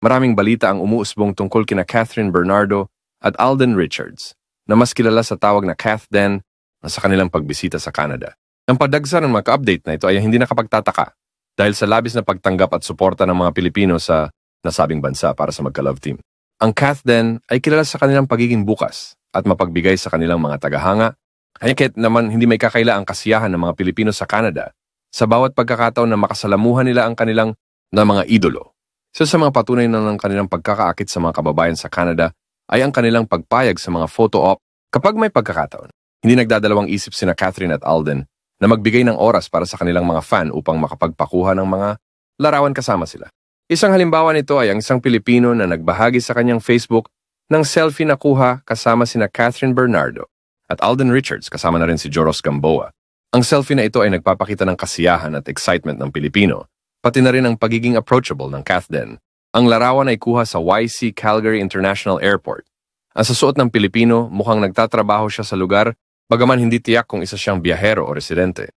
Maraming balita ang umuusbong tungkol kina Catherine Bernardo at Alden Richards, na mas kilala sa tawag na Kath Den, na sa kanilang pagbisita sa Canada. Ang pagdagsa ng mga ka-update na ito ay hindi nakapagtataka dahil sa labis na pagtanggap at suporta ng mga Pilipino sa nasabing bansa para sa magka-love team. Ang Kath Den ay kilala sa kanilang pagiging bukas at mapagbigay sa kanilang mga tagahanga, kaya kahit naman hindi may kakaila ang kasiyahan ng mga Pilipino sa Canada sa bawat pagkakataon na makasalamuhan nila ang kanilang na mga idolo. Isa sa mga patunay na ng kanilang pagkakaakit sa mga kababayan sa Canada ay ang kanilang pagpayag sa mga photo-op kapag may pagkakataon. Hindi nagdadalawang isip sina Catherine at Alden na magbigay ng oras para sa kanilang mga fan upang makapagpakuha ng mga larawan kasama sila. Isang halimbawa nito ay ang isang Pilipino na nagbahagi sa kanyang Facebook ng selfie na kuha kasama sina Catherine Bernardo at Alden Richards kasama na rin si Joros Gamboa. Ang selfie na ito ay nagpapakita ng kasiyahan at excitement ng Pilipino, pati na rin ang pagiging approachable ng Kath Den. Ang larawan ay kuha sa YC Calgary International Airport. Ang sa suot ng Pilipino, mukhang nagtatrabaho siya sa lugar, bagaman hindi tiyak kung isa siyang biyahero o residente.